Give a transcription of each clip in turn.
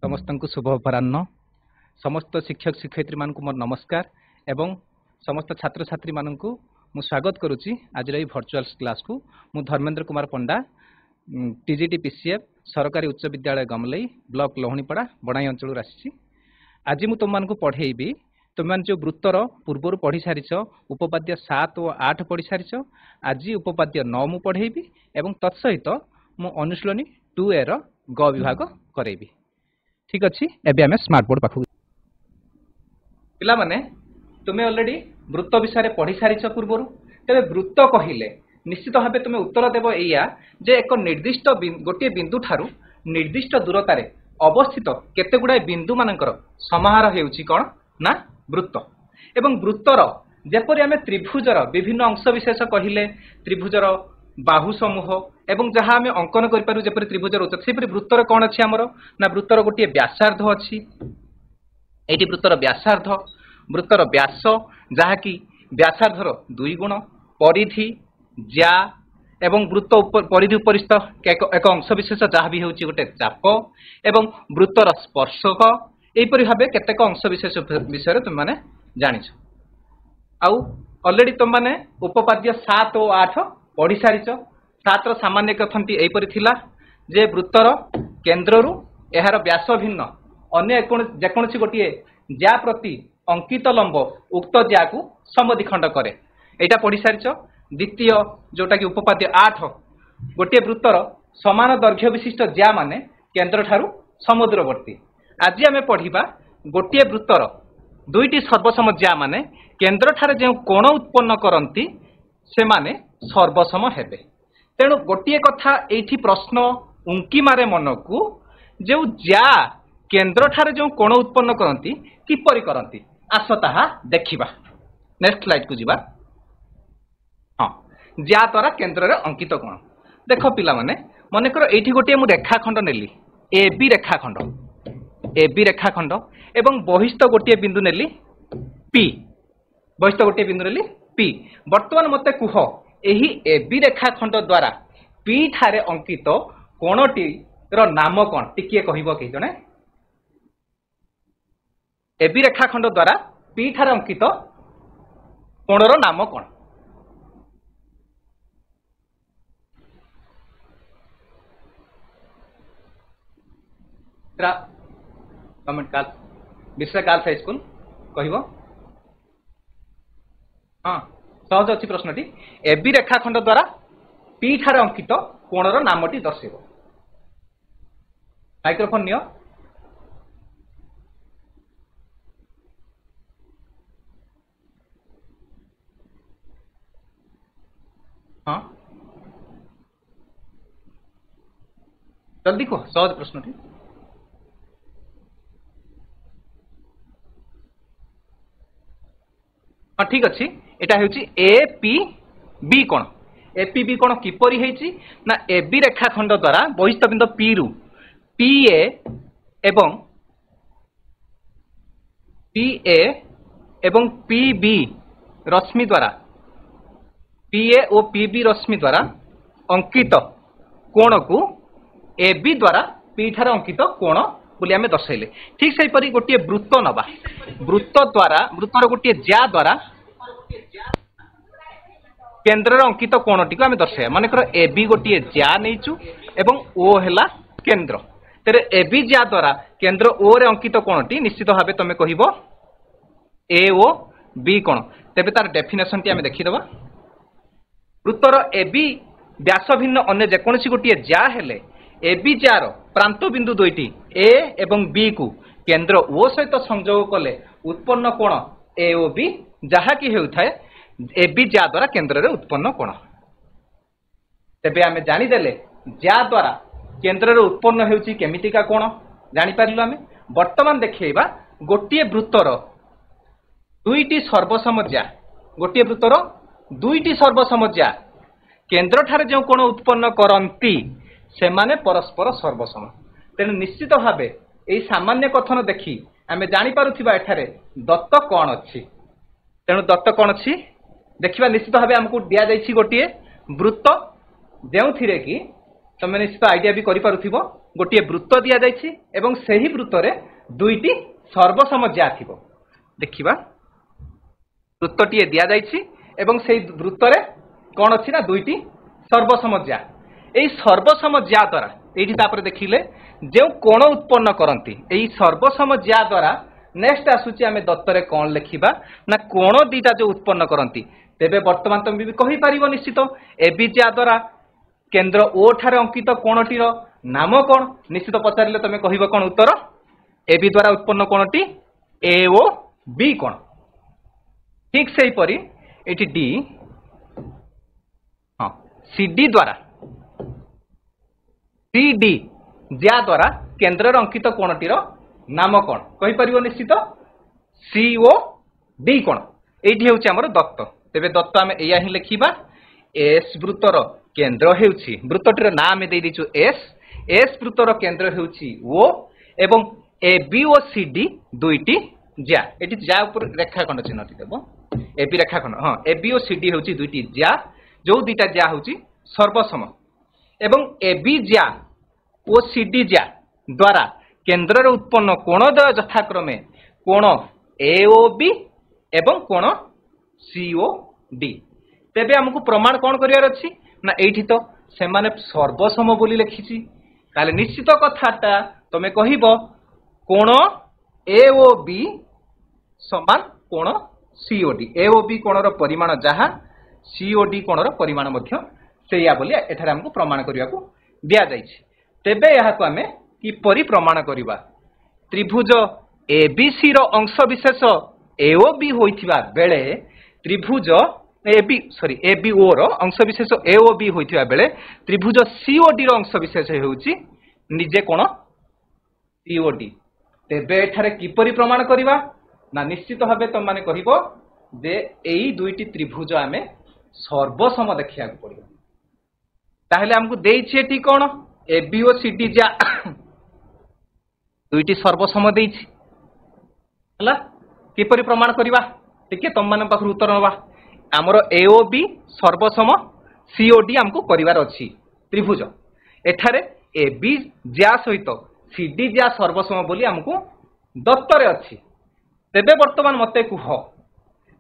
समस्त को शुभ अपराह्न। समस्त शिक्षक शिक्षयित्री मान मोर नमस्कार एवं समस्त छात्र छात्री मान मु स्वागत करुच्ची आज भर्चुआल क्लास को। मु धर्मेंद्र कुमार पंडा टीजीटी पीसीएफ सरकारी उच्च विद्यालय गमलई ब्लॉक लोहणीपड़ा बणाई अंचल आसी। आज मु तुम मानक पढ़ेबी तुम जो वृत्तर पूर्वर पढ़ी सारी उपपाद्य 7 और 8 पढ़ी सारी। आज उपपाद्य 9 मु पढ़ेबी एवं तत्सहित मु अनुशीलनी 2A र ग विभाग करेबी। ठीक अच्छी एबे आमे स्मार्ट बोर्ड पाखु पिला माने तुमे ऑलरेडी वृत्त विषय पढ़ी सारी पूर्वर। तेरे वृत्त कहिले निश्चित भाव तुम उत्तर देव एया जे एक निर्दिष्ट गोटे बिंदु ठारू निर्दिष्ट दूरतार अवस्थित केते गुडा बिंदु मानकर समाहार हेउची कोन ना वृत्त। एवं वृत्तर जेपरि आमे त्रिभुजर विभिन्न अंश विशेष कहिले त्रिभुजर बाहु समूह एवं जहाँ आमे अंकन करि पारु जेपरि त्रिभुजर उच्चता सेपरि वृत्तर कोन अछि हमरो ना वृत्तर गोटे व्यासार्ध अछि। एटी वृत्तर व्यासार्ध वृत्तर व्यास जहा कि व्यासार्धर 2 गुण परिधि ज्या एवं वृत्त परिधि उपरिस्थ एक अंश विशेष जहाँ भी होची गोटे चाप एवं वृत्तर स्पर्शक एपरि भाबे केतेक अंश विशेष विषय तुम माने जानिछ। आउ ऑलरेडी तुम माने उपपाद्य 7 और 8 पढ़ी सारी। 7 सामान्य कथनटी एपरि थिला जे वृत्तर केन्द्ररू एहार व्यास भिन्न अन्य जेकोसी गोटे ज्या प्रति अंकित लंब उक्त ज्या को समद्विखंड करे एटा पढ़ी सारी। द्वितीय जोटा कि उपपाद्य 8 गोटे वृत्तर समान दैर्घ्य विशिष्ट ज्या माने केन्द्र ठारू समुद्रवर्ती। आज आमे पढ़िबा गोटे वृत्तर दुईटी सर्वसम ज्या माने केन्द्र ठारे जे कोण उत्पन्न करंती से माने सर्वसम हेबे। तेणु गोटे कथा एठी प्रश्न उंकी मारे मन को जो ज्या केन्द्र ठारे जो कोण उत्पन्न करंती किपरि करंती आस ताहा देखिबा। नेक्स्ट स्लाइड को जिबा। हाँ ज्या द्वारा केन्द्र रे अंकित कोण देखो पिला माने मन कर एठी गोटे मु रेखाखंड नेली AB रेखाखंड एवं बहिस्थ गोटे बिंदु नेली P बहिस्थ गोटे बिंदु नेली P। वर्तमान मते कुह एही AB रेखाखंड द्वारा P ठारे अंकित कोणटी रो नाम कोन टिकिए कहिबो कि जने AB रेखाखंड द्वारा P ठारे अंकित कोणरो नाम कोन। गवर्नमेंट काल विश्व काल हाई स्कूल कहबो। हाँ सहज अच्छी प्रश्नटी AB रेखाखंड द्वारा P ठारे अंकित कोणर नामटी दर्शेबो। Microphone neo. हाँ जल्दी कह सहज प्रश्नटी। हाँ ठीक अच्छी एटा हेउची APB कोण। APB कोण किपरि हेची ना AB रेखाखंड द्वारा बहिस्थ बिंदु P रु PA एवं PB रश्मि द्वारा PA और PB रश्मि द्वारा अंकित कोण को AB द्वारा P ठारे अंकित कोण बोली आमे दर्शाइले। ठीक से परि गोटे वृत्त नबा वृत्त द्वारा वृत्तर गोटे ज्या द्वारा केन्द्र अंकित कोणटी को आमे दर्शाया। मन कर AB गोटे ज्या नैचु एवं O हेला केन्द्र तेरे AB ज्या द्वारा केन्द्र O रे अंकित कोणटी निश्चित भाबे तमे कहिबो AOB कोण। तेबे तार डेफिनेशन टी आमे देखिदबा। वृत्तर AB व्यास भिन्न अन्य जेकोसी गोटे ज्या हेले AB ज्यार प्रांत बिंदु दुईटी A एवं B को केन्द्र O सहित संयोग कले उत्पन्न कोण AOB जहा कि हेउथाय AB ज्या द्वारा केन्द्र रे उत्पन्न कोण। तेबे आमे जानि देले ज्या द्वारा केन्द्र रे उत्पन्न हेउची केमितिका कोण जानि पारिलु। आमे वर्तमान देखैबा गोटे वृत्तर दुईटी सर्वसम ज्या गोटे वृत्तर दुईटी सर्वसम ज्या केन्द्र ठारे जो कोण उत्पन्न करंती से माने परस्पर सर्वसम। तेणु निश्चित भाव यही सामान्य कथन देखी आम जापा एठारे दत्त कौन अच्छी। तेणु दत्त कौन अच्छी देखा निश्चित भाव आमको दि जाइए गोटे वृत्त जो कि तुम निश्चित आइडिया भी करि पारुथिबो गोटे वृत्त दिया जाइछि एवं सही वृत्त रे दुईटी सर्वसम ज्या थिबो देखिबा वृत्तटीए दिया जाइछि एवं सेही वृत्त रे कोन अछि ना दुईटी सर्वसम ज्या एई सर्वसम ज्या द्वारा एठी तापर देखिले जे कोण उत्पन्न करंती एई सर्वसम ज्या द्वारा नेक्स्ट आसुची आमे दत्तरे कोन लेखिबा ना कोण दीटा जो उत्पन्न करंती तेबे वर्तमान तुम भी कहि पारिबो निश्चित एबी ज्या द्वारा केंद्र ओ ठारे अंकित कोणटीर नाम कोन निश्चित पचारिले तमे कहिबो कोन उत्तर एबी द्वारा उत्पन्न कोणटी ए ओ बी कोण ठीक सेही परी एठी डी हां सीडी द्वारा सीडी ज्या द्वारा केंद्र अंकित कोणटीर नाम कोन कहि परिबो निश्चित सीओ डी कोण एठी हेउची हमर दत्त तेबे दत्त आमे एया ही लिखिबा एस वृत्तर केंद्र हेउची वृत्तटीर नाम दे दिचु एस एस वृत्तर केंद्र हेउची ओ एवं A B O C D दुईटी ज्या एठी ज्या ऊपर रेखाखंड चिन्हटी देबो ए बी रेखाखंड हां A B O C D हेउची दुईटी ज्या जो दुईटा ज्या हेउची सर्वसम एवं ए बी ज्या ओ सी डी ज्या द्वारा केंद्र रे उत्पन्न कोणद्वय यथाक्रमे कोण ए ओ बी एवं कोण सी ओ डी तेबे हमकु प्रमाण कोन करियार अछि ना एठी तो से माने सर्वसम बोली लिखिछि ताले निश्चित कथाटा तमे कहिबो कोण ए ओ बी समान कोण सी O D A O B कोणर परिमाण जहा सी ओ डी कोणर परिमाण मध्य सेया बोली एठारे हमकु प्रमाण करियाकू दिया जाइछि तेबे याहाकू हमें किपरि प्रमाण करिबा त्रिभुज एबीसी रो अंश विशेष एओबी होइथिबा बेले त्रिभुज एबीओ रो अंश विशेष एओबी होइथिबा बेले त्रिभुज सीओडी रो अंश विशेष हेउची निजे कोन सीओडी तेबे एठारे किपरि प्रमाण करिबा ना निश्चित भाबे तुम माने कहिबो जे एई दुईटी त्रिभुज आमे सर्वसम देखिया पड़िबो ताहले हमकु देइछि एठी कोन एबी ओ सीडी जा दुईटी सर्वसम देइछि हला किपरि प्रमाण करिबा टिके तुम माने पाखरु उत्तर नबा हमरो एओबी सर्वसम सीओडी हमकु करिवार अछि त्रिभुज एठारे एबी ज्या सहित सीडी ज्या सर्वसम बोली हमकु दत्तरे अछि तेबे वर्तमान मते कुह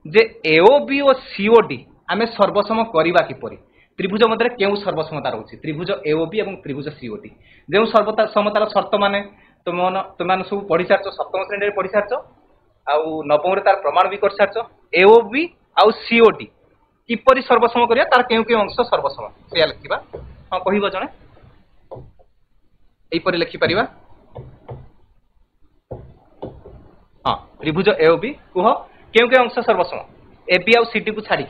जे एओबी ओ सीओडी आमे सर्वसम करिबा किपरि त्रिभुज मध्य केउ सर्वसमता रहउछि त्रिभुज एओबी एवं त्रिभुज सीओडी जेउ सर्वसमतार शर्त माने तुम सब पढ़ी सारछ सप्तम श्रेणी पढ़ी सारछ आउ नवम रे तार प्रमाण भी कर सारछ एओबी आउ सीओडी किपरि सर्वसम करिया तार केउ केउ अंश सर्वसम सेया लिखिबा हां कहिबो जणे एई परि लिखि परिबा हां त्रिभुज एओबी कुह केउ केउ अंश सर्वसम एबी आउ सीडी को छाडी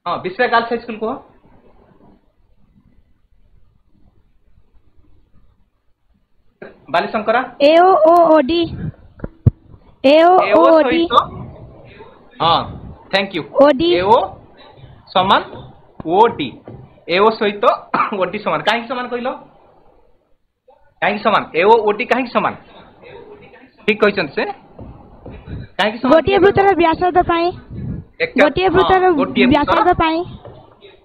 हां विश्वा गर्ल्स हाई स्कूल कुह बालीशंकरा एओ ओ ओडी एओ ओडी हां थैंक यू ओडी एओ समान ओडी एओ सहित ओडी समान काहे समान कहिलो काहे समान एओ ओडी काहे समान ठीक कहिसन से काहे समान गोटिए वृत्तर व्यासार्ध पाए गोटिए वृत्तर व्यासार्ध पाए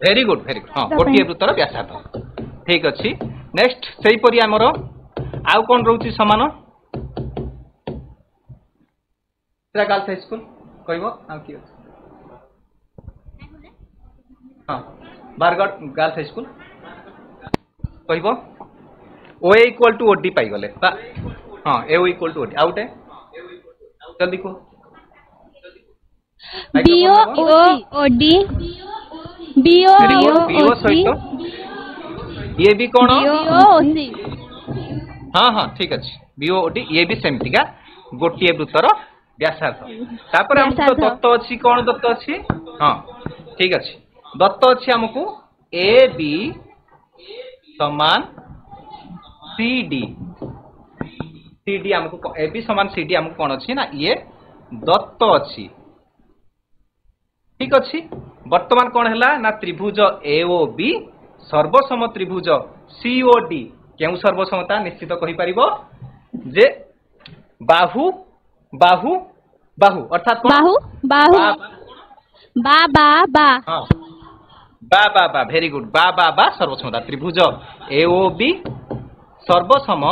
वेरी गुड हां गोटिए वृत्तर व्यासार्ध ठीक अछि नेक्स्ट सेही परि हमरो आउ कोन रहउची समान तेरा गर्ल्स हाई स्कूल कहबो आ की हां बारगढ़ गर्ल्स हाई स्कूल कहबो ओ इक्वल टू ओडी पाई गले हां ए इक्वल टू ओडी आउट है जल्दी को बीओ ओडी बीओ बीओ सहित ये भी कोन बीओ ओडी हाँ हाँ ठीक अच्छे बीओ ओडी ये भी सेमती का गोटे वृत्तर व्यासार्ध तापर हम तो दत्त अछि कोन दत्त अछि हां ठीक अछि दत्त अछि हमकु ए बी समान सीडी सीडी हमकु ए बी समान सीडी हमकु कोन अछि ना ये दत्त अछि ठीक अछि वर्तमान कोन हला ना त्रिभुज एओबी सर्वसम त्रिभुज सीओडी केउ सर्वसमता निश्चित कहि परिबो जे बाहु बाहु बाहु अर्थात बाहु बाहु बा बा बा हां बा बा बा भेरी गुड बा बा बा सर्वसमता त्रिभुज एओबी सर्वसम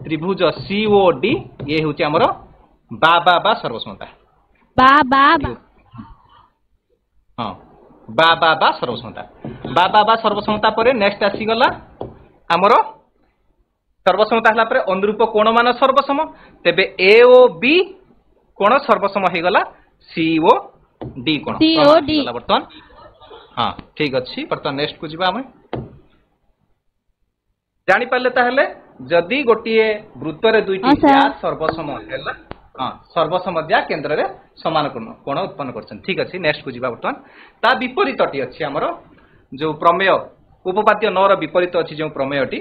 त्रिभुज सीओडी ये होची हमर बा बा बा सर्वसमता बा बा बा हाँ बा बा बा सर्वसमता बा बा बा सर्वसमता पर नेक्स्ट आसी गला हमर सर्वसमता हला पर अनुरूप कोण मान सर्वसम तेबे ए ओ बी कोण सर्वसम हे गला सी ओ डी कोण COD बर्तमान हाँ ठीक अच्छी बर्तमान नेक्स्ट को जीवा हमें जानी पाले ताहले जदि गोटिए वृत्त रे दुईटी हाँ, सर। ज्या सर्वसम हेला हाँ सर्वसम ज्या केंद्र रे समान कोण उत्पन्न करछन ठीक अछि नेक्स्ट को जीवा बर्तमान ता विपरीतटी अछि हमर जो प्रमेय उपपाद्य 9 र विपरीत अछि जो प्रमेयटी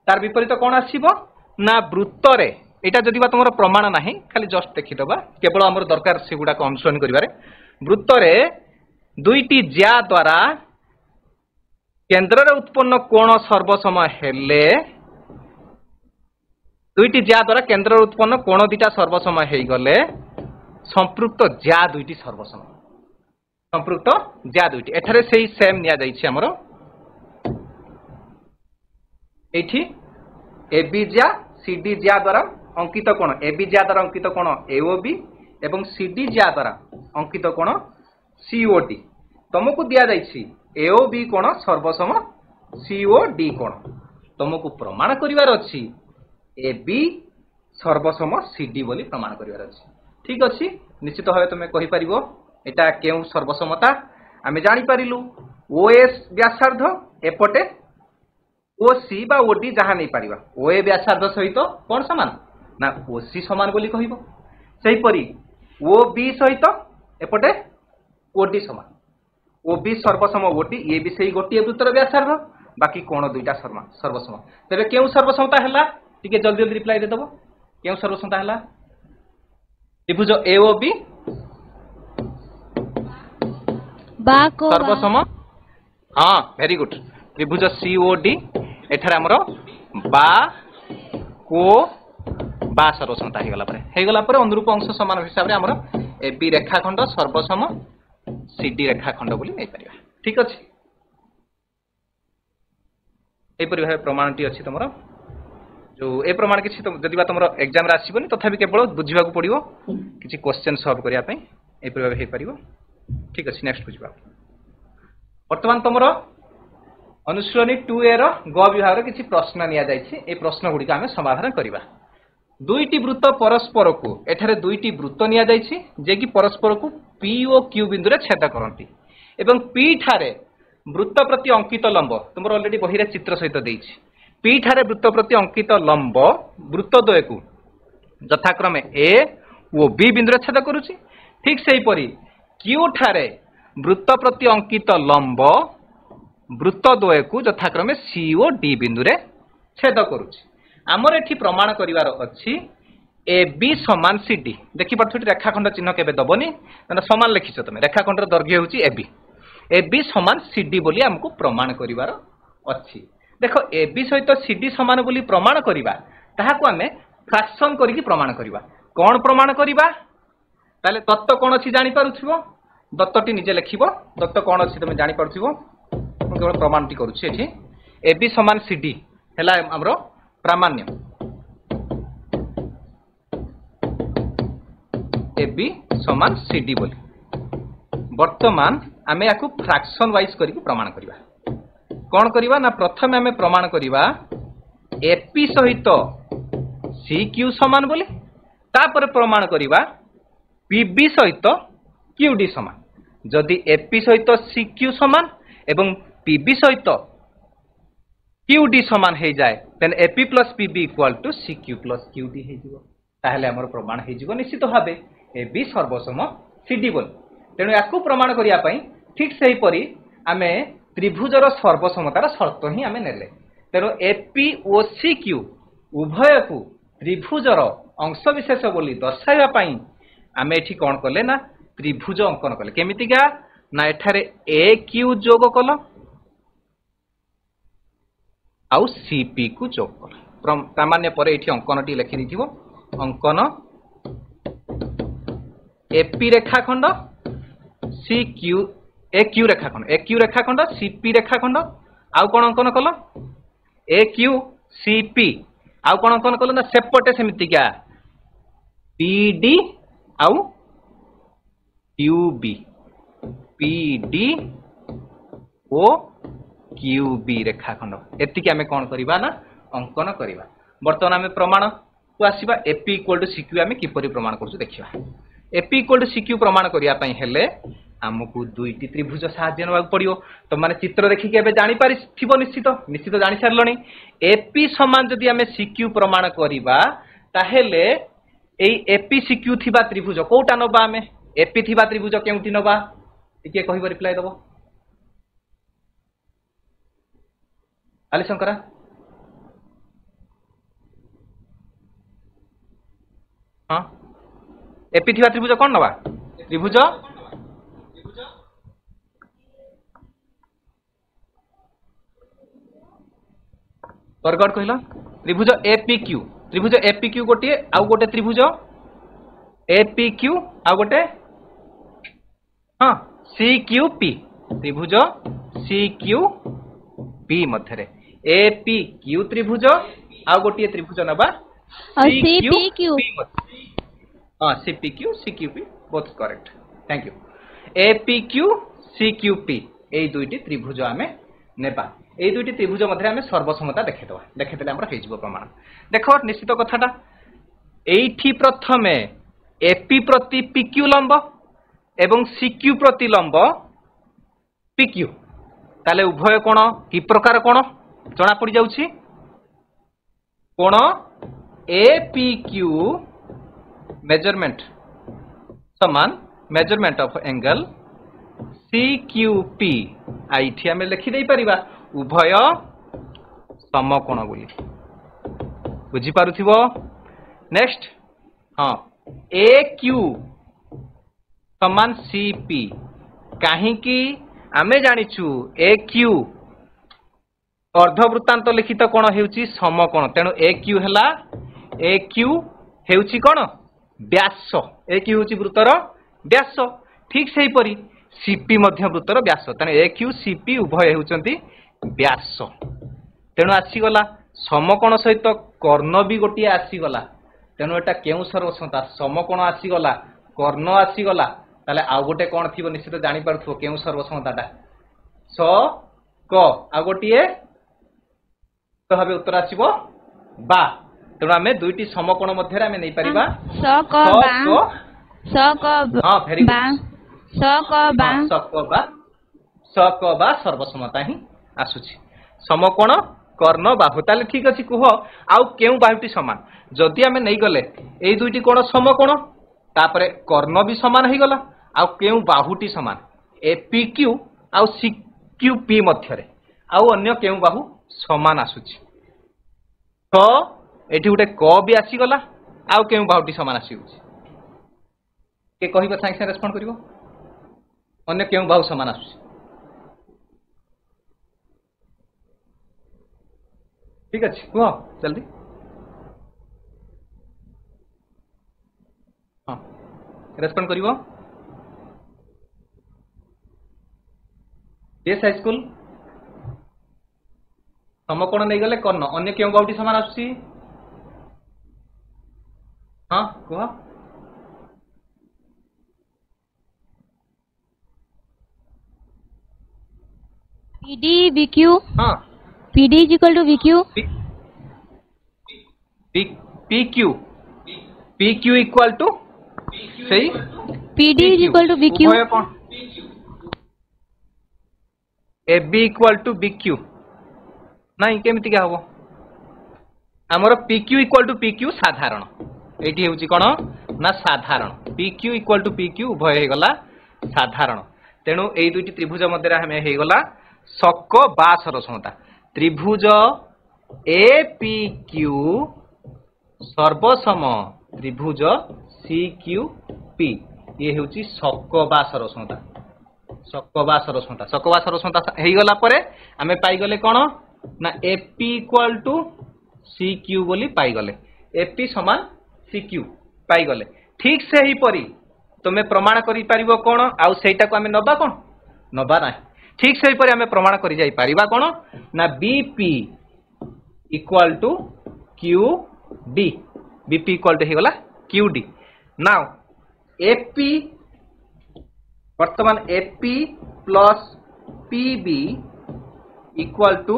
तार विपरीत कोन आसीबो ना वृत्त रे एटा जदि बा तमरो प्रमाण नाही खाली जस्ट देखि दबा केवल हमर दरकार सेगुडा को अनुसरण करिवारे वृत्त रे दुईटी ज्या द्वारा केंद्र रे उत्पन्न कोण सर्वसम हेले दुईटी ज्या द्वारा केंद्र रे उत्पन्न कोण दिटा सर्वसम हेई गले संपृक्त ज्या दुईटी सर्वसम संपृक्त ज्या दुईटी एठारे सेही सेम निया जाईछि हमरो एठी एबी ज्या सीडी ज्या द्वारा अंकित कोण एबी ज्या द्वारा अंकित कोण एओबी एवं सीडी ज्या द्वारा अंकित कोण सीओडी तुमको दिया जाइछि एओबी कोण सर्वसम सीओडी कोण तुमको प्रमाण करिवार अछि एबी सर्वसम सीडी बोली प्रमाण करिवार अछि ठीक अछि निश्चित भाबे तुमे कहि परिबो एटा केउ सर्वसमता आमे जानि परिलु ओएस व्यासार्ध एपटे ओसी बा ओडी जहाँ नहीं पारिबा ओए व्यासार्ध सहित कौन समान ना ओसी समान बोली कहिबो सेही परी ओबी सहित एपटे ओडी समान ओबी सर्वसम ओडी ये भी सेही गोटी वृत्तर व्यासार्ध बाकी कोण दुईटा सर्वसम तेरे केउ सर्वसमता हला टिके जल्दी जल्दी रिप्लाई दे दबो केउ सर्वसमता हला त्रिभुज एओबी बा को सर्वसम हाँ वेरी गुड त्रिभुज सीओडी एठारे हमरो बा को बा सर्वसमता हे गला पर अनुरूप अंश समान हिसाब रे हमरो एबी रेखाखंड सर्वसम सीडी रेखाखंड बोली नै परिबा ठीक अछि ए परि भाबे प्रमाणटी अछि तमरो जो ए प्रमाण किछि जदि बा तमरो एग्जाम रे आसीबनी तथापि केवल बुझिबा को पड़िबो किछि क्वेश्चन सॉल्व करिया पई ए परि भाबे हे परिबो ठीक अछि नेक्स्ट बुझिबा वर्तमान तमरो अनुश्रेणी 2A रो ग विभाग रे किछि प्रश्न निया जायछि ए प्रश्न गुडी का हमें समाधान करिबा दुईटी वृत्त परस्पर को एठारे दुईटी वृत्त निया जायछि जे कि परस्पर को P ओ Q बिंदु रे छेद करंती एवं P ठारे वृत्त प्रति अंकित लंब तुमरो ऑलरेडी बही रे चित्र सहित देइछि P ठारे वृत्त प्रति अंकित लंब वृत्त द्वय को यथाक्रमे A ओ B बिंदु रे छेद करूछि ठीक सेही परी Q ठारे वृत्त प्रति अंकित लंब वृत्त द्वय को यथाक्रमे C ओ D बिंदु रे छेद करूछि आमर एठी प्रमाण करिवार अछि AB समान CD देखि पड़थुटी रेखाखंड चिन्ह केबे दबनी ना समान लिखिछ तमे रेखाखंडर दैर्घ्य होछि AB AB समान CD बोली हमको प्रमाण करिवार अछि देखो AB सहित CD समान बोली प्रमाण करिवा ताहाको हमें फ्रैक्शन करिकि प्रमाण करिवा कोन प्रमाण करिवा ताले तत्व कोन अछि जानि पारुथिबो दत्तटी निजे लिखिबो दत्त कोन अछि तमे जानि पारुथिबो म केवल प्रमाणटी करूछि एठी AB समान CD हैला हमरो प्रामाण्य AB समान CD बोली वर्तमान आमे याकू फ्रैक्शन वाइज करिकि प्रमाण करिवा कोन करिवा ना प्रथम आमे प्रमाण करिवा AP सहित CQ समान बोली तापर प्रमाण करिवा PB सहित QD समान जदि AP सहित CQ समान एवं PB सहित QD समान हे जाए then AP plus PB equal to CQ plus QD हे जिवो ताहले हमर प्रमाण हे जिवो निश्चित भाबे AB सर्वसम CD बोल तेनु याकू प्रमाण करिया पई ठीक सेही परी आमे त्रिभुजर सर्वसमतार शर्त ही आमे नेले तेनु AP ओ CQ उभय को त्रिभुजर अंश विशेष बोली दर्शाइबा पई आमे एठी कोन करले ना त्रिभुज अंकन करले केमितिका ना एठारे AQ जोग कलो आउ CP को जोग कलो सामान्य पर एठी अंकनटी लिखि दिथिबो अंकन AP रेखाखंड CQ ए क्यू रेखाखंड सीपी रेखाखंड आउ कौन अंकन कल ए क्यू सीपी आउ कौन अंकन कल ना सेपटे सेमितिका पीडी आउ क्यूबी पीडी ओ क्यूबी रेखाखंड एतिकी आमे कौन करबा ना अंकन करबा। वर्तमान आमे प्रमाण को आसीबा एपी इक्वल टू सीक्यू आमे किपरि प्रमाण करछु देखिबा। एपी इक्वल टू सीक्यू प्रमाण करिया पई हेले हमकु दुईटी त्रिभुज साहाय्य नबाक पड़ियो। तो माने चित्र देखिके एबे जानि पारि थिबो निश्चित जानि सारलणी एपी समान जदि आमे सीक्यू प्रमाण करिबा ताहेले एई एपी सीक्यू थिबा त्रिभुज कोटा नबा आमे एपी थिबा त्रिभुज केउटी नबा टिके कहिबो रिप्लाई दबो आली शंकरा हाँ एपी थिबा त्रिभुज कोन नबा त्रिभुज परगड कहिला त्रिभुज एपीक्यू गोटे आउ गोटे त्रिभुज एपीक्यू आउ गोटे हाँ सीक्यूपी त्रिभुज सीक्यूपी मध्यरे एपीक्यू त्रिभुज आउ गोटे त्रिभुज नबा सीपीक्यू हाँ CPQ CQP both correct thank you APQ CQP ए दुईटी त्रिभुज आमे नेबा এই দুইটি ত্রিভুজ মধ্যে আমি সর্বসমতা দেখাইদেলে আমরা হয়ে যাব প্রমাণ। দেখ নিশ্চিত কথাটা এইটি প্রথমে এপি প্রতি পিকিউ লম্ব এবং সিকিউ প্রতি লম্ব পিকিউ তাহলে উভয় কোণ কি প্রকার কোণ জনা পড়ি যাଉଛି কোণ এপিকিউ মেজরমেন্ট সমান মেজরমেন্ট অফ एंगल सीक्यूपी आइठी आमे लिखि देई परिबा उभय समकोण बोली बुझी पारुथिबो। नेक्स्ट हाँ ए क्यू समान सीपी कहीं आमे जानिछु ए क्यू अर्धवृत्तांत लिखित कोण हेउची समकोण तेणु ए क्यू हेला ए क्यू हेउची कोण व्यास ए क्यू हेउची वृत्तर व्यास ठीक सेही परी सीपी मध्य वृत्तर व्यास तेणु ए क्यू सीपी उभय हेउचंती व्यास तेणु आसीगला समकोण सहित कर्ण भी गोटे आसीगला तेणु एटा केउ सर्वसमता समकोण आसीगला कर्ण आसीगला ताले आउ गोटे कोण थिबो निश्चित जानि पारथो केउ सर्वसमताटा स क आ गोटे तो हबे उत्तर आसीबो बा तेणु आमे दुईटी समकोण मध्य रे आमे नै परिबा स क बा स क हां भेरी बा स क बा स क बा सर्वसमता ही आसुची समकोण कर्ण बाहु ताले ठीक अछि कुह आउ केउ बाहुटी समान जदि आमे नै गले एई दुईटी कोण समकोण तापरे कर्ण भी समान हे गला आउ केउ बाहुटी समान एपीक्यू आउ सीक्यूपी मध्य रे आउ अन्य केउ बाहु समान आसुची तो एठी उटे क भी आसी गला आउ केउ बाहुटी समान आसीउची के कहिबो साइंस से रेस्पोंड करिवो अन्य केउ बाहु समान आसुची ठीक अच्छे कह जल्दी हाँ रेस्पोंड करिवो एस हाई स्कूल समकोण नहीं गले कर्ण अन्य केउ बाहुटी समान आसुची हाँ कह पीडी बीक्यू हाँ PD is equal to VQ. PQ. PQ equal to सही PD is equal to VQ. उभय कौन AB equal to BQ नहीं केमिति क्या हबो हमर PQ equal to PQ साधारण एठी हेउची कोन ना साधारण PQ equal to PQ उभय हे गला साधारण तेणु एई दुईटी त्रिभुज मध्य हमें हे गला सक बा सरसमता त्रिभुज एपीक्यू सर्वसम त्रिभुज सीक्यूपी ये हेउची सकबा सरसमता हेई गला परे आमे पाई गले कोन ना एपी इक्वल टू सीक्यू बोली पाई गले एपी समान सीक्यू पाई गले ठीक से ही परी तमे प्रमाण करि परिबो कोन आउ सेटा को आमे नबा कोन नबा ना ठीक से पर आम प्रमाण कर जाई परिबा कोन ना BP equal to Q D BP equal to हेगला क्यू डी नाउ एपी वर्तमान AP plus PB equal to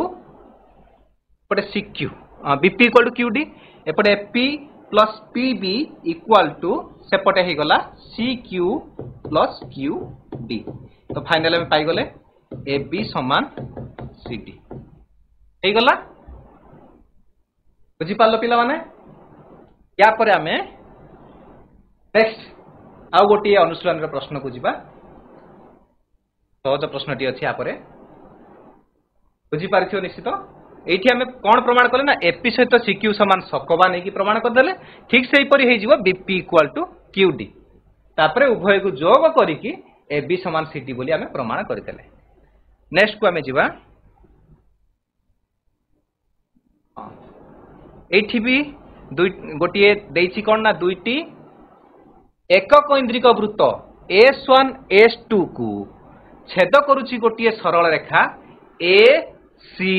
एपटे CQ BP equal to Q D एपटे AP plus PB equal to सेपटे हेगला सीक्यू प्लस क्यू डी तो final में पाई गले ए बी समान सी डी हेगला बुझी पारलो पिला माने या पर आमे नेक्स्ट आउ गोटे अनुशीलन रे प्रश्न को जीवा सहज प्रश्नटी अछि या परे बुझी पारथियो निश्चित एठी आमे कोन प्रमाण करले ना एपी सहित सीक्यू समान सकबा नै कि प्रमाण कर देले ठीक सेही परि हे जीवो बीपी इक्वल टू क्यूडी तापरे उभय को जोग करी कि एबी समान सीडी बोली आमे प्रमाण करदेले नेक्स्ट को आमे जीवा एठी भी गोटे देछि कोन ना दुईटी एकक इंद्रिक वृत्त S1 S2 को छेद करूछि गोटे सरल रेखा ए सी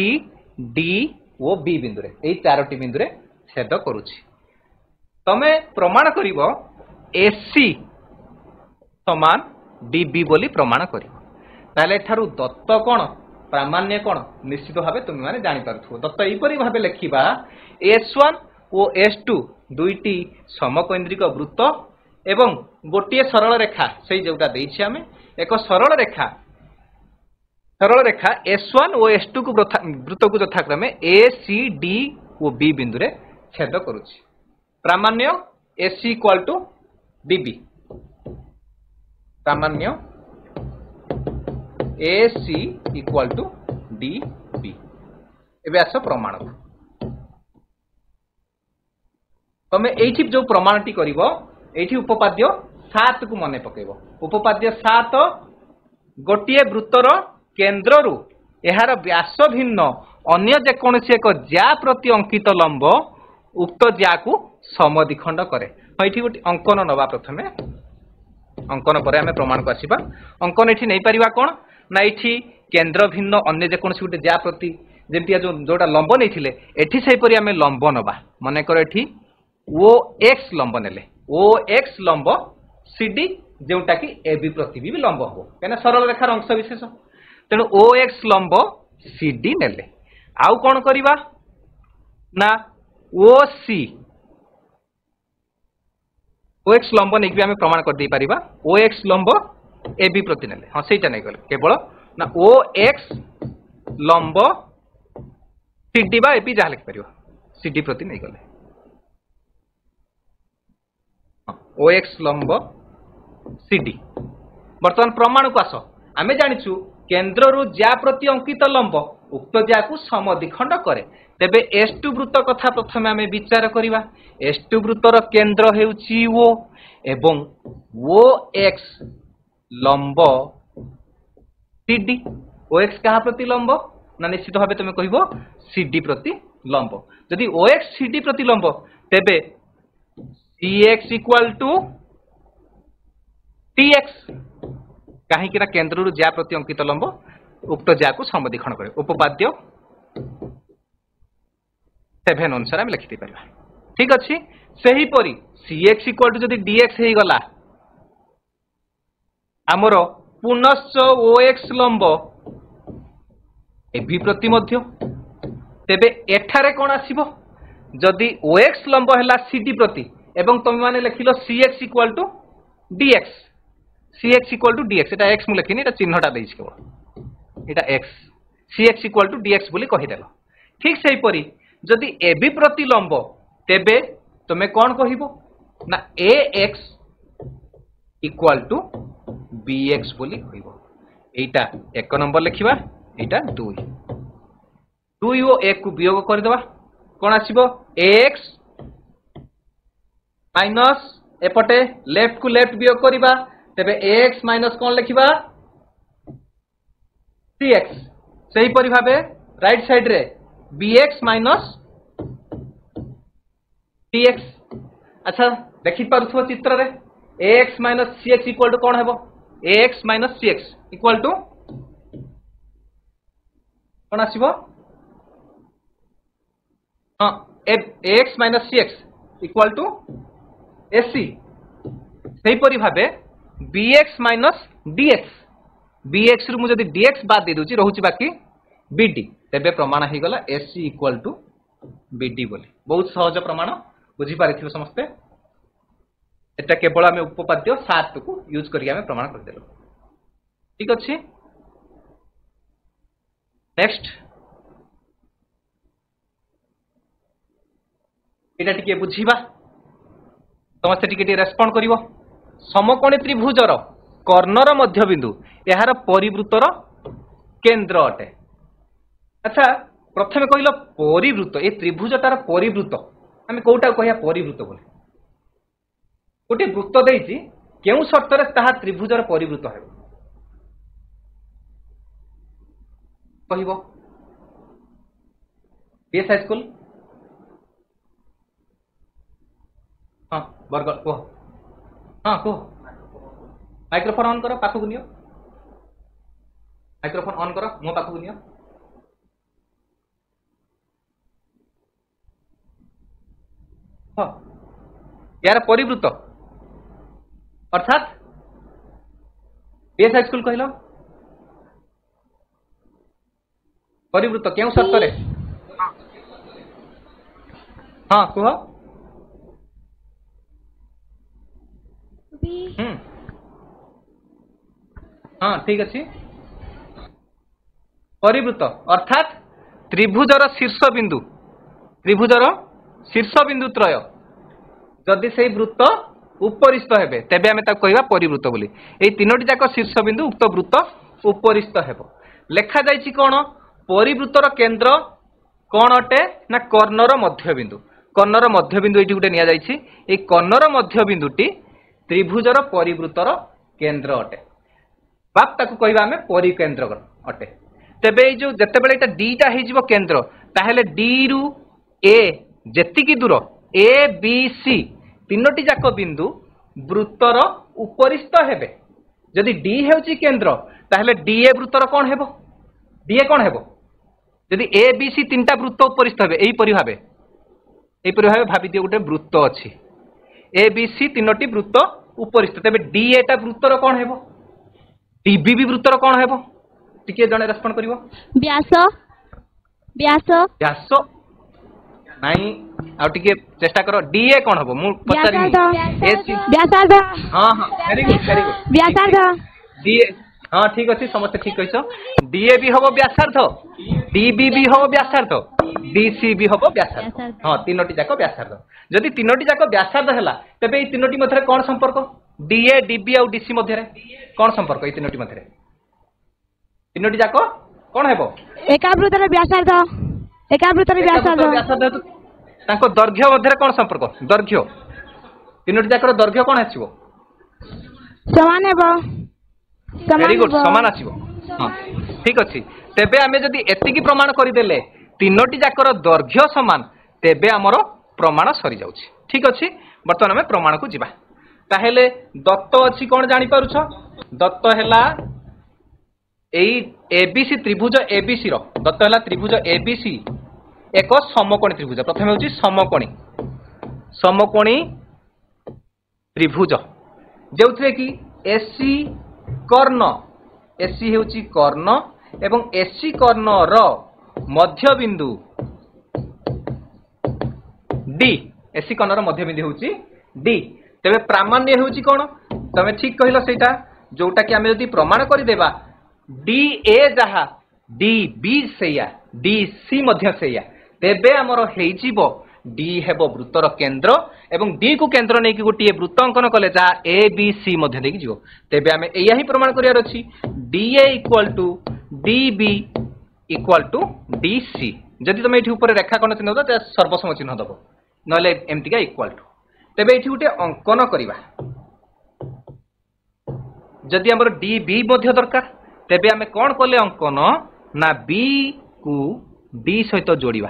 डी ओ बी बिंदु रे एई चारोटी बिंदु रे छेद करूछि तमे प्रमाण करिवो एसी समान डीबी बोली प्रमाण करिवो ताले ठारू दत्त कोन प्रामाण्य कोन निश्चित भाबे तुम माने जानि पारथु दत्त एपरि भाबे लेखिबा S1 ओ S2 दुईटी समकेंद्रिक वृत्त एवं गोटे सरल रेखा से जोटा देछि आमे एक सरल रेखा S1 और S2 को वृत्त को यथाक्रमे A C D और B बिंदु रे छेद करूछि प्रामाण्य AC इक्वल टू DB प्रामाण्य AC इक्वल टू DB एबे आस प्रमाण तमे एठी जो प्रमाणटी करिवो एठी उपपाद्य 7 को मने पकेबो उपपाद्य 7 गोटिए वृत्तर केंद्र रु एहार व्यास भिन्न अन्य जेकोसी एक ज्या प्रति अंकित लंब उक्त ज्या को समद्विखंड करे एठी गोटे अंकन नवा प्रथमे अंकन पर आमे प्रमाण को आसीबा अंकन एठी नै परिबा कोन ना एठी केंद्र भिन्न अन्य जेकोसी गोटे ज्या प्रति जेंतिया जोटा लंब नैथिले एठी सही परि आमे लंब नबा माने कर एठी ओ एक्स लंब नेले ओ एक्स लंब सीडी जोटा कि एबी प्रति भी लंब हो कहना सरल रेखार अंश विशेष तेणु ओ एक्स लंब सीडी नेले आउ कौन करिबा ना ओ सी ओ एक्स लंब नहीं आम प्रमाण कर दे पारिबा ओ एक्स लंब एबी प्रति नेले हाँ सेटा नहीं गले केवल ना ओ एक्स लंब सीडी बा एबी जहाँ लिखि पारिबा सीडी प्रति नहीं गले ओ एक्स लंब सीडी वर्तमान प्रमाण को आस आमे जानिछु केंद्र रु ज्या प्रति अंकित लंब उक्त ज्या को समद्विखंड करे तेबे S2 वृत्त कथा प्रथमे आमे विचार करिबा S2 वृत्तर केंद्र हेउची ओ एवं ओ एक्स लंब सीडी ओ एक्स कहा प्रति लंब ना निश्चित भाबे तुमे कहिबो सीडी प्रति लंब यदि ओ एक्स सीडी प्रति लंब तेबे Cx इक्वल टू Tx कहीं कि केंद्र रु ज्या प्रति अंकित लंब उक्त ज्या को समद्विखंड करे उपपाद्य 7 अनुसार हम लिखि पारिबा ठीक अछि सही परी Cx इक्वल टू जदि Dx हे गला हमरो पुनश्च OX लंब एबी प्रति मध्य तेबे एठारे कोन आसीबो जदि OX लंब हला CD प्रति एवं तुम माने लिखिलो Cx equal to Dx Cx equal to Dx एटा x मु लिखिनी एटा चिन्हटा देइछ केवल एटा x Cx equal to Dx बोली कहि देलो ठीक सही परी जदि AB प्रति लंब तेबे तुमे कोन कहिबो ना AX इक्वल टू BX बोली कहिबो एटा 1 नंबर लिखिबा एटा 2 और 1 को वियोग कर देबा कोन आसीबो AX माइनस एपटे लेफ्ट को लेफ्ट वियोग करिबा तेबे x माइनस कोन लिखिबा cx सही परि भाबे राइट साइड रे bx माइनस tx अच्छा देखि पारुथो चित्र रे ax minus cx equal to कोन हेबो ax minus cx equal to कौन आसीबो हां ax - cx equal to ac सेही परि भाबे bx - dx bx रु मु जदी dx बाद दे दोची रहूची बाकी bd तेबे प्रमाण हे गला ac इक्वल टू bd बोली बहुत सहज प्रमाण बुझी पारिथिबो समस्ते एटा केवल आमे उपपाद्य 7 को यूज करी आमे प्रमाण कर देलो ठीक अछि नेक्स्ट एटा टिके बुझीबा समस्ते टिके रेस्पोंड करिवो समकोणी त्रिभुजर कर्णर मध्यबिंदु यार परिवृत्तर केंद्र अटे अच्छा प्रथमे कहिलो परिवृत्त ए त्रिभुजटार परिवृत्त आमे कोटा कहिया परिवृत्त बोले गोटे वृत्त देइछि केउ शर्त रे ताहा त्रिभुजर परिवृत्त हेबो कहिबो बीएस हाई स्कूल हां बरगड़ को हां को माइक्रोफोन ऑन करो पाखु नियो माइक्रोफोन ऑन करो मो पाखु नियो हां यार परिवृत्त अर्थात बीएस हाई स्कूल कहिलो परिवृत्त केउ शर्त रे हां कहो हाँ ठीक अच्छे परिवृत्त अर्थात त्रिभुजर शीर्ष बिंदु त्रय जदि से वृत्त उपरिस्थ हेबे तेबे आमे ताको कहबा परिवृत्त बोली एई तीनोटी जाक शीर्ष बिंदु उक्त वृत्त उपरिस्थ हेबो लेखा जायछि कोन परिवृत्तर केंद्र कोन अटे ना कर्णर मध्यबिंदु एठी गुटे निया जायछि एई कर्णर मध्यबिंदुटी त्रिभुजर परिवृत्तर केंद्र अटे बाप ताकू कहबा आमे परिकेंद्र अटे तेबे जो जते बेले एटा डीटा हे जिवो केंद्र ताहेले डी रु ए जेतिकी दूर ए बी सी तीनोटी जाक बिंदु वृत्तर उपरिस्थ हेबे जदि डी हेउची केंद्र ताहेले डी ए वृत्तर कोन हेबो डी ए कोन हेबो जदि ए बी सी तीनटा वृत्त उपरिस्थ हेबे एई परि भाबे भाबि दियो गुटे वृत्त अछि ए बी सी तीनोटी वृत्त उपरिस्थ तेबे डी एटा वृत्तर कोन हेबो डीबी भी वृत्तर कोन हेबो टिके जने रेस्पोंड करिवो व्यास नाही आ टिके चेष्टा करो डीए कोन हेबो मु पचारि व्यासार्ध हां हां वेरी गुड व्यासार्ध डीए हां ठीक अछि समस्त ठीक कहिसो डीए भी हबो व्यासार्ध डीबी भी हबो व्यासार्ध डीसी भी हबो व्यासार्ध हां तीनोटी जाक व्यासार्ध जदि तीनोटी जाक व्यासार्ध हला तबे ए तीनोटी मध्ये कोन संपर्क डीए डीबी और डीसी मध्ये कोन संपर्क ए तीनोटी मध्ये तीनोटी जाक कोन हेबो एकावृत्तर व्यासार्ध ताको दैर्घ्य मध्ये कोन संपर्क दैर्घ्य तीनोटी जाकर दैर्घ्य कोन आछिबो समान हेबो वेरी गुड समान आछिबो हां ठीक अछि तेबे आमे जदि एतिकी प्रमाण करि देले तीनोटी जाकर दैर्घ्य समान तेबे हमरो प्रमाण सरी जाउछि ठीक अछि वर्तमान आमे प्रमाण को जिबा ताहेले दत्त अछि कोन जानि पारुछ दत्त हेला एई एबीसी त्रिभुज एबीसी रो दत्त हेला त्रिभुज एबीसी एक समकोणी त्रिभुज प्रथमे होछि समकोणी त्रिभुज जेउथरे कि एसी कर्ण एसी हेउछि कर्ण एवं एसी कर्ण रो मध्य बिंदु डी एसी कर्ण रो मध्य बिंदु होछि डी तेबे प्रामाण्य होछि कोन तमे ठीक कहिलो सेटा जोटा कि आमे जदि प्रमाण करि देबा डी ए जहा डी बी सेया डी सी मध्य सेया तेबे हमर हेजिबो डी हेबो वृत्तर केंद्र एवं डी को केंद्र नै कि गोटी वृत्त अंकन कले जा ए बी सी मध्य देकी जिवो तेबे आमे एया ही प्रमाण करियार अछि D A equal to D B equal to D C जदि तमे एठी ऊपर रेखा कोन चिन्ह दो सर्वसम चिन्ह दबो नले एमटीका इक्वल टू तेबे एठी गोटे अंकन करिबा जदि हमर डी बी मध्य दरकार तेबे आमे कोन कले अंकन ना बी को डी सहित जोड़िबा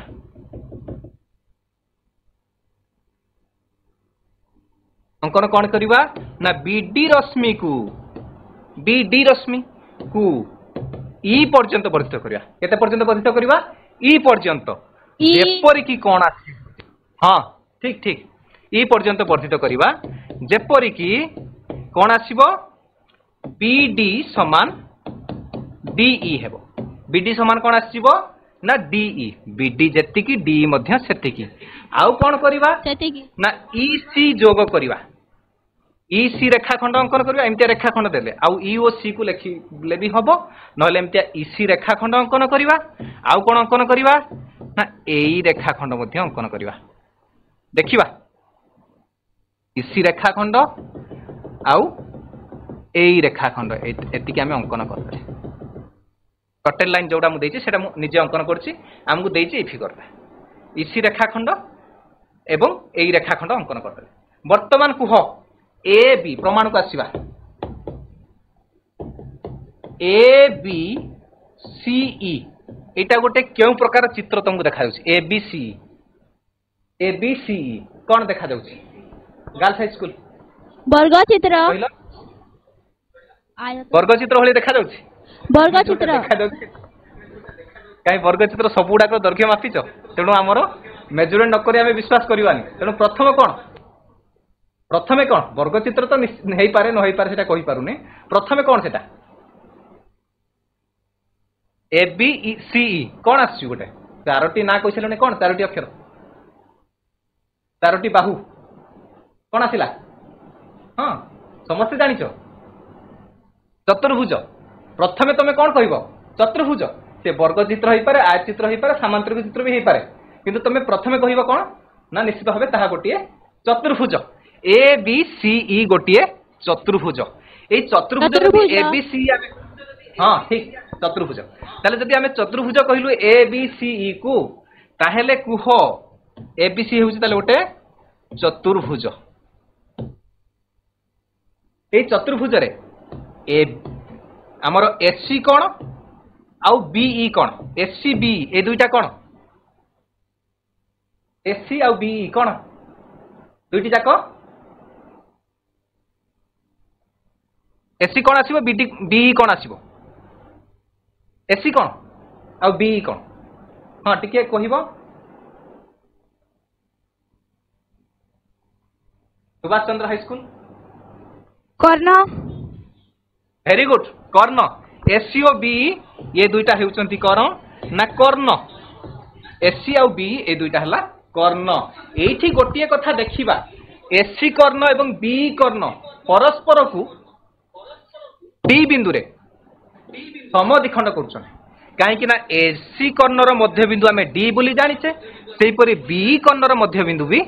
अंकन कौन करिबा ना बीडी रश्मि को ଇ पर्यंत वर्धित करिया केते पर्यंत वर्धित करिवा इ पर्यंत इ जेपरि की कोन आसी हां ठीक ठीक इ पर्यंत वर्धित करिवा जेपरि की कोन आसीबो बीडी समान डीई हेबो बीडी समान कोन आसीबो ना डीई बीडी जेति की डी मध्य सेति की आउ कोन करिवा सेति की ना ईसी जोग करिवा ईसी रेखाखंड अंकन करिवा एमतिया रेखाखंड देले आउ ई ओ सी को लेखिले भी हबो नहले एमतिया ईसी रेखाखंड अंकन करिवा आउ कोन अंकन करिवा ना एई रेखाखंड मध्य अंकन करिवा देखिबा ईसी रेखाखंड आउ एई रेखाखंड एतिकी आमे अंकन करबे डॉटेड लाइन जोडा मु देछि सेटा मु निजे अंकन करछि हमकु देछि ए फिगर ईसी रेखाखंड एवं एई रेखाखंड अंकन करबे वर्तमान कुह ए बी प्रमाण को आसीबा ए बी सी ई एटा गोटे केउ प्रकार चित्र तुमको देखा जाउछि ए बी सी ई कोन देखा जाउछि गर्ल्स हाई स्कूल वर्ग चित्र कहलो वर्ग चित्र होली देखा जाउछि वर्ग चित्र देखा जाउछि काई वर्ग चित्र सबुडा को दैर्घ्य मापिछ तेणु हमरो मेजरमेंट न करी हमें विश्वास करबानी तेणु प्रथमे कौन वर्ग चित्र तो नहीं पारे न पारे सेटा कहि पारुने प्रथमे कौन सेटा ए बी सी ई कौन आछि गोटे चारोटी ना कहिसलने कौन चारोटी अक्षर चारोटी बाहु कौन आसिला हां समस्त जानिछो चतुर्भुज प्रथमे तमे कौन कहबो चतुर्भुज से वर्ग चित्र होई पारे आयत चित्र होई पारे सामांतरिक चित्र भी होई पारे किंतु तमे प्रथमे कहबो कौन ना निश्चित भाबे ताहा गोटिए चतुर्भुज ए बी सी ई गोटिए चतुर्भुज ए चतुर्भुज ए बी सी हां ठीक चतुर्भुज ताले जदि हमें चतुर्भुज कहिलु ए बी सी ई को ताहेले कुह ए बी सी होउछि ताले गोटे चतुर्भुज ए चतुर्भुज रे ए हमर एससी कोन आउ बीई कोन एससी बी ए दुईटा कोन एससी आउ बीई कोन दुईटी जाक एससी कोन आसीबो बीई कोन आसीबो एससी कोन आउ बीई कोन हां टिके कहिबो Subhash Chandra high school Karna very good Karna SC और बीई ये दुईटा हेउचंती कर्ण ना कर्ण एससी आउ बीई ए दुईटा हला कर्ण एठी गोटिए कथा देखिबा एससी कर्ण एवं बीई कर्ण परस्पर को डी बिंदु रे समद्विखंड करूछन काहे कि ना एससी कर्णर मध्य बिंदु आमे डी बोली जानिछे सेही परि बी कर्णर मध्य बिंदु भी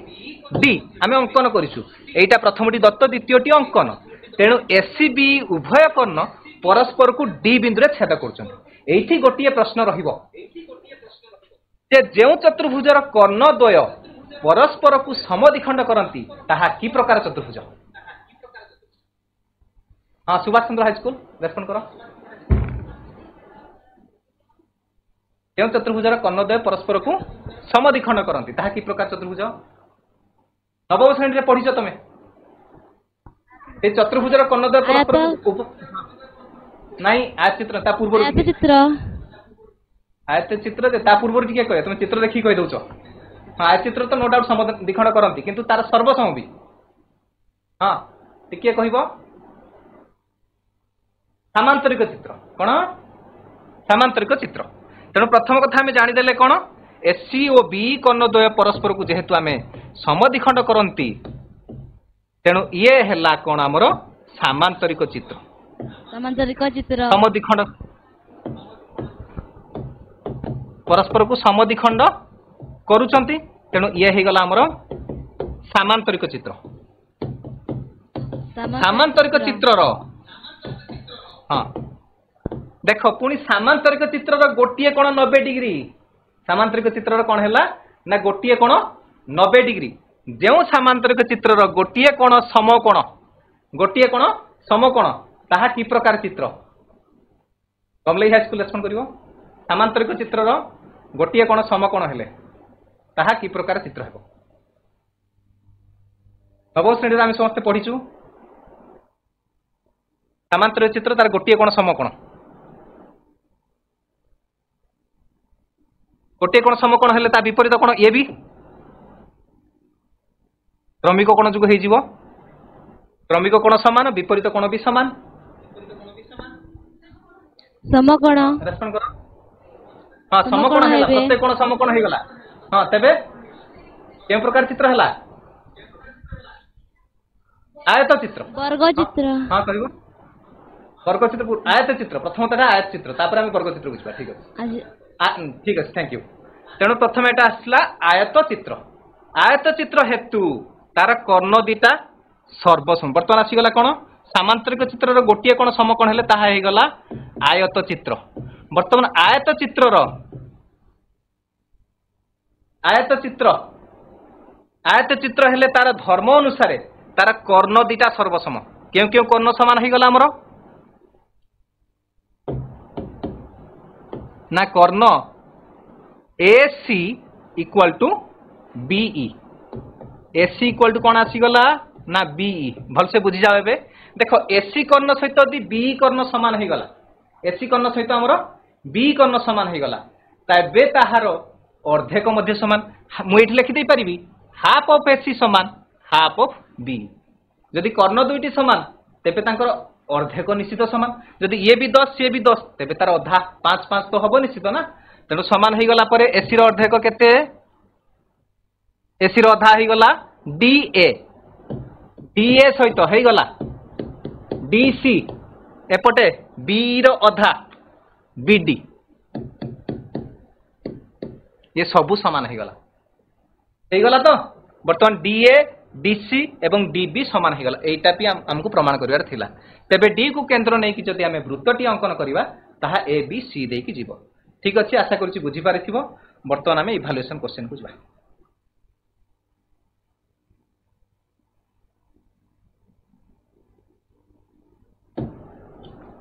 डी आमे अंकन करिसु एटा प्रथमटी दत्त द्वितीयटी अंकन तेणु एससी बी उभय कर्ण परस्पर को डी बिंदु रे छेद करूछन एठी गोटिए प्रश्न रहिबो जे जेउ चतुर्भुजर कर्ण द्वय परस्पर को समद्विखंड करंती ताहा की प्रकार चतुर्भुज हाँ Subhash Chandra high school respond करो केउं चतुर्भुजर कर्णद्वय परस्पर को समद्विखंड करंती ताहा की प्रकार चतुर्भुज नवम श्रेणी रे पढिଛ तमे ए चतुर्भुजर कर्णद्वय परस्पर नाही आयत चित्र ता पूर्व आयत चित्र जे ता पूर्व टिके कहे तमे चित्र देखि कहि दउछ हां आयत चित्र तो नो डाउट समद्विखंड करंती किंतु तार सर्वसम भी हां टिके कहिबो सामांतरिक चित्र कौन सामांतरिक चित्र तेणु प्रथम कथा आम जानीदे कौन एससी और बी कर्णद्वय परस्पर को जेहेतु आम समद्विखंड करती तेणु ये है कौन आमर सामांतरिक चित्र समद्विखंड परस्पर को समद्विखंड करुचंती तेणु ये हो गला आमर सामांतरिक चित्र सामांतरिक चित्रर हाँ देख पुणी सामांतरिक चित्र गोटे कोण 90 डिग्री सामांतरिक चित्र कौन है ना गोटे कोण 90 डिग्री जो सामांतरिक चित्र गोटे कोण समकोण गोटे कोण समकोण ताहा की प्रकार चित्र कमलेई हाई स्कूल रेस्पॉन्ड करिवो सामांतरिक चित्र गोटे कोण समकोण हेले ताहा की प्रकार चित्र हेबो नवम श्रेणी आम समस्ते पढ़ीचु सामांतरिक चित्र तार गोटे कोण समकोण गोटे कोण समकोण हेले ता विपरीत कोण ए बी क्रमिक कोण जुग हे जीवो क्रमिक कोण समान विपरीत कोण भी समान समकोण रेस्पोंड करो हां समकोण हेला प्रत्येक कोण समकोण हे गला हां तबे के प्रकार चित्र हला आयत चित्र वर्ग चित्र हां कहबो वर्ग चित्र आयत चित्र प्रथम तडा आयत चित्र तापर हम वर्ग चित्र बुझबा ठीक अछि ठीक अछि थैंक यू तेणु प्रथम एटा आसला आयत चित्र हेतु तार कर्ण दिटा सर्वसम वर्तमान आसी गला कोन सामांतरिक चित्र रो गोटिए कोन समकोण हेले ताहा हे गला आयत चित्र वर्तमान आयत चित्र हेले तार धर्म अनुसार तार कर्ण दिटा सर्वसम क्यों क्यों कर्ण समान हे गला हमरो ना कर्ण AC equal to BE AC equal to कौन आसीगला ना BE भल से बुझी जाओ एबे देखो AC कर्ण सहित यदि BE कर्ण समान हे गला AC कर्ण सहित हमरो BE कर्ण समान हे गला तबे ताहार अर्धेक मध्य समान मु एठी लिखि दे परिबी हाफ ऑफ AC समान हाफ ऑफ BE यदि कर्ण दुईटी समान तेबे तांकर अर्धेक निश्चित समान यदि ये भी 10 ये भी 10 तेबे तार अधा 5 5 तो हबो निश्चित ना तेणु समान हो गला परे एसी रो अर्धेक केते एसी रो अधा हो गला DA सहित हो गला DC एपटे B रो अधा BD ये सबु समान हो गला तो वर्तमान DA DC एवं DB समान हो गला एटा भी हमको प्रमाण करिवार थिला तेबे D को केंद्र नै कि जदि हमें वृत्तटी अंकन करिवा ताहा ABC दे कि जीवो ठीक अच्छे आशा करुच्ची बुझी पारिथिबो वर्तमान आम इभालुएसन क्वेश्चन को जा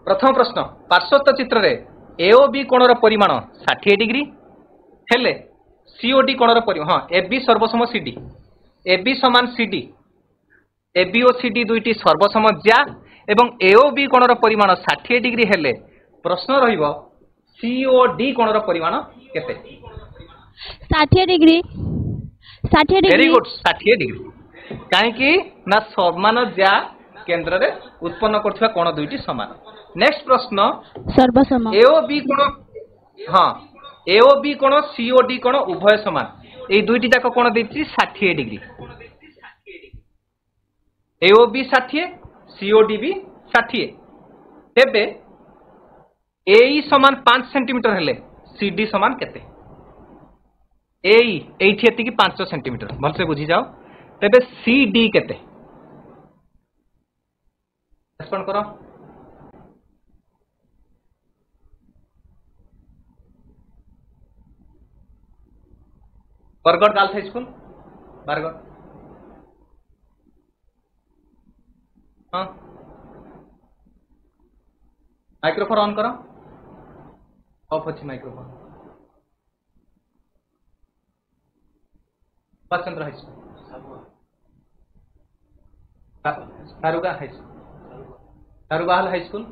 प्रथम प्रश्न पार्श्वस्थ चित्र रे AOB कोणर परिमाण 60 डिग्री हेले COD कोणर परिमाण हां AB सर्वसम CD AB समान CD AB और CD दुईटी सर्वसम ज्या एवं AOB कोणर परिमाण 60 डिग्री हेले प्रश्न रहिबो COD कोणर परिमाण केते 60 डिग्री वेरी गुड 60 डिग्री काहे कि ना समान ज्या केंद्र रे उत्पन्न करथिबा कोण दुईटी समान नेक्स्ट प्रश्न सर्वसम AOB कोण हां AOB कोण COD कोण उभय समान ए दुईटी जाक कोण देछि 60 डिग्री AOB 60 COD भी 60 तेबे AE समान 5 सेंटीमीटर हेले CD समान केते AE एठी एति की 5 सेंटीमीटर भल से बुझी जाओ तेबे CD केते रेस्पोंड करो Bargarh girls high school Bargarh हाँ माइक्रोफोन ऑन करो ऑफ अच्छी माइक्रोफोन बसचंद्र high school Taruga high school Tarugal high school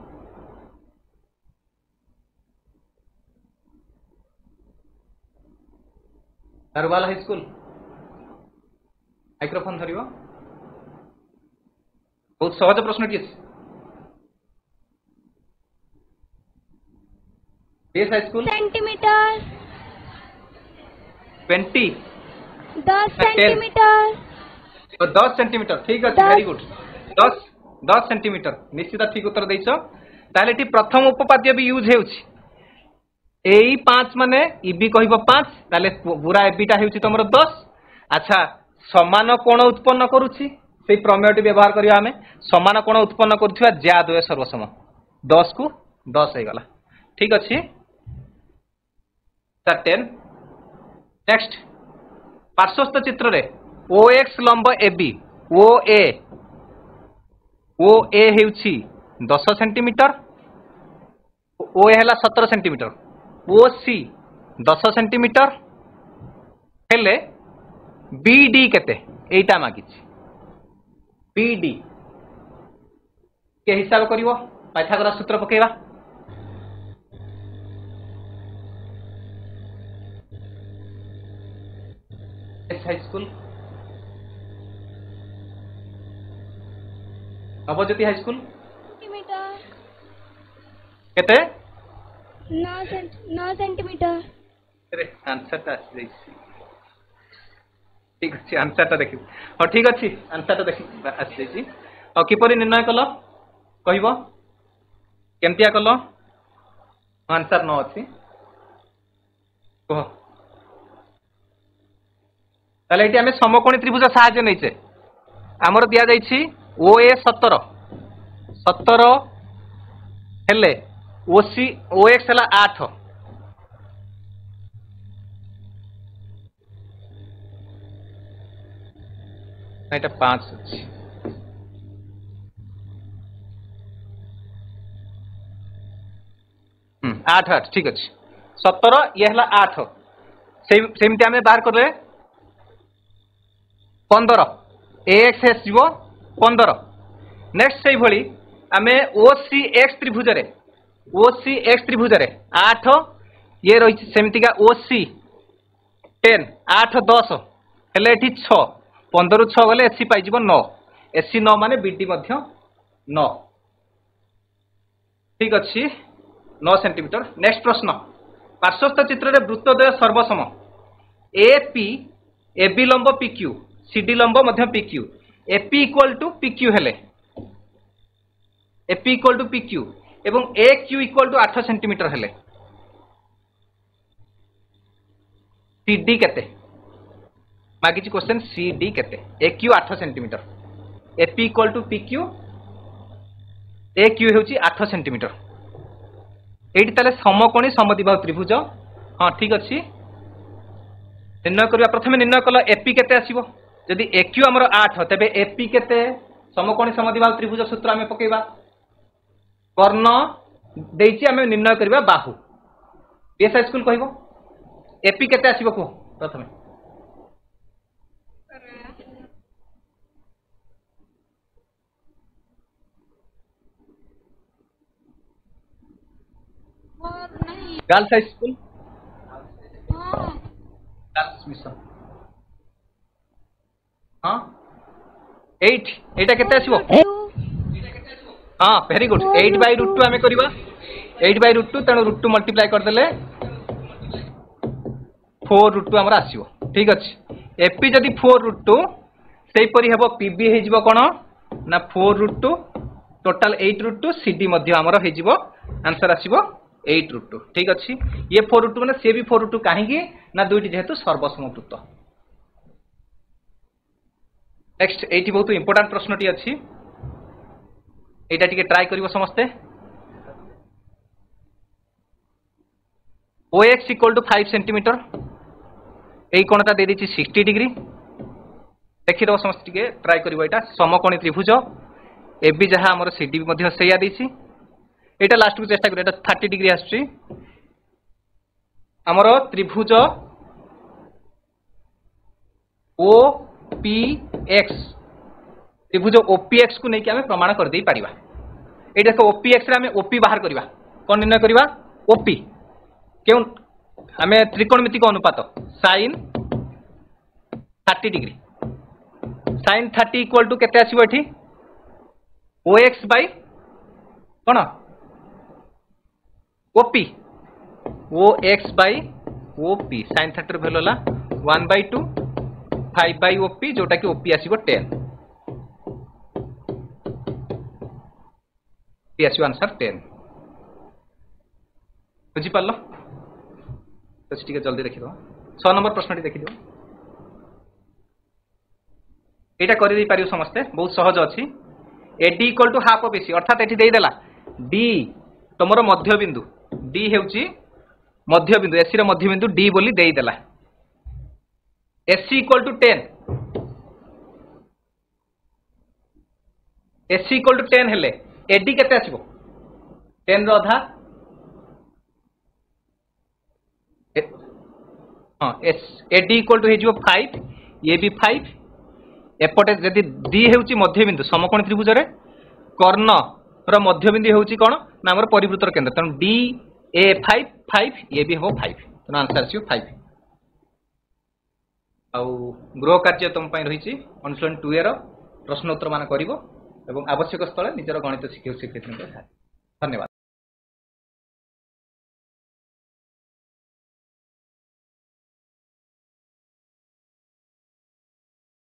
Tarugal high school microphone धरिबो बहुत सहज प्रश्न टी बेस हाई स्कूल सेंटीमीटर 20 10 सेंटीमीटर तो 10 सेंटीमीटर ठीक अच्छे वेरी गुड 10 सेंटीमीटर निश्चित ठीक उत्तर देछ ताले टी प्रथम उपपाद्य भी यूज हेउछि एई 5 माने इबी कहबो 5 ताले पूरा एबीटा हेउछि तमर 10 अच्छा समान कोण उत्पन्न करूछि से प्रमेयटी व्यवहार करिया हमें समान कोण उत्पन्न करथिबा ज्या द्वय सर्वसम 10 को 10 हे गला ठीक अछि 10 नेक्स्ट पार्श्वस्थ चित्र रे OX लंब AB OA हेउछि 10 सेंटीमीटर OA हैला 17 सेंटीमीटर OC 10 सेंटीमीटर हेले BD केते एटा मागिछि BD के हिसाब करिवो पाइथागोरस सूत्र पकेवा high school Navjyoti high school centimetre केते 9 सेंटीमीटर अरे आंसर टा आसी ठीक अच्छे आंसर टा देखि हाँ ठीक अच्छे आंसर टा देखि आसी और किपरि निर्णय कल कहब केमतिया कल आंसर न अच्छी कह ताले एटी आमे समकोणी त्रिभुज साहाय्य नैचे आमर दिया जाइछि OA 17 हेले OX हला 8 एटा 5 अछि 8 ठीक अछि 17 ये हला 8 सेमती आमे बाहर करले 15 AX आसीबो 15 नेक्स्ट से भली आमे OCX त्रिभुज रे 8 ये रही सेमती का OC 10 8 10 हेले एठी 6 15 रु 6 गले एसी पाई जीवो 9 एसी 9 माने बीडी मध्य 9 ठीक अछि 9 सेंटीमीटर नेक्स्ट प्रश्न पार्श्वस्थ चित्र रे वृत्तद्वय सर्वसम AP AB लंब PQ CD लंब मध्य PQ AP equal to PQ हेले AP इक्वल टू PQ एवं AQ इक्वल टू 8 सेंटीमीटर हेले CD केते मागिची क्वेश्चन CD केते AQ 8 centimetre AP equal to PQ AQ हेउची 8 सेंटीमीटर एठी ताले समकोणी समद्विबाहु त्रिभुज हाँ ठीक अछि निर्णय करिया प्रथमे निर्णय कल AP केते आसीबो जदि AQ हमर 8 तबे AP केते समकोणी समद्विबाहु त्रिभुज सूत्र आमे पकेबा कर्ण देइछि आमे निर्णय करिबा बाहु बीएसआई स्कूल कहबो AP केते आसीबो को प्रथमे girls high school girls mission हाँ 8 एटा केते आसीबो हाँ वेरी गुड 8/√2 आमे करबा 8/√2 तेणु √2 मल्टीप्लाई कर देले 4√2 हमर आसीबो ठीक अछि एपी जदि 4√2 सेही परि हेबो पीबी हे जिवो कोन ना 4√2 टोटल 8√2 सीडी मध्य हमर हे जिवो आंसर आसीबो 8√2 ठीक अछि ये 4√2 माने से भी 4√2 काहे की ना दुईटी जेहेतु सर्वसम वृत्त नेक्स्ट एटी बहुत इंपोर्टेंट प्रश्नटी अछि एटा टिके ट्राई करिवो समस्ते OX इक्वल टू 5 सेंटीमीटर एई कोणता दे दिछि 60 डिग्री देखि दो समस्त टिके ट्राई करिवो एटा समकोणी त्रिभुज एबी जहा हमर सीडी मध्य सेया दिछि एटा लास्ट को चेष्टा करियो एटा 30 डिग्री आछि हमर त्रिभुज OPX त्रिभुज OPX को नेकी हमें प्रमाण कर दे पारिबा ए देखो OPX रे हमें OP बाहर करिबा कोन निर्णय करिबा OP क्यों हमें त्रिकोणमितिक अनुपात sin 30 degree sin 30 equal to केते आसीबो एठी OX बाय कोन OP OX by OP sin 30 र भेल होला 1/2 5/OP जोटा कि OP आसीबो 10 पी आसीबो आंसर 10 बुझी पारलो तो ठीक है जल्दी देखि दो 6 नंबर प्रश्नटी देखि दो एटा करि दे पारियो समस्ते बहुत सहज अछि AD equal to half of AC अर्थात एठी देई देला D तमरो मध्य बिंदु D हेउची मध्य बिंदु AC रो मध्य बिंदु D बोली देई देला AC equal to 10 AC equal to 10 हेले AD केते आसीबो 10 रो आधा हां AD इक्वल टू हे जिवो 5 ये भी 5 एपटे जदि D हेउची मध्य बिंदु समकोण त्रिभुज रे कर्ण रो मध्य बिंदु हेउची कोन ना हमर परिवृत्तर केंद्र तन D A 5 5 ये भी हो 5 तो आंसर आसीबो 5 आउ गृह कार्य तुम रही अनुशीलन 2A रो प्रश्न उत्तर मान करिवो एवं आवश्यक स्थले निजर गणित शिक्षक शिक्षयित्री धन्यवाद।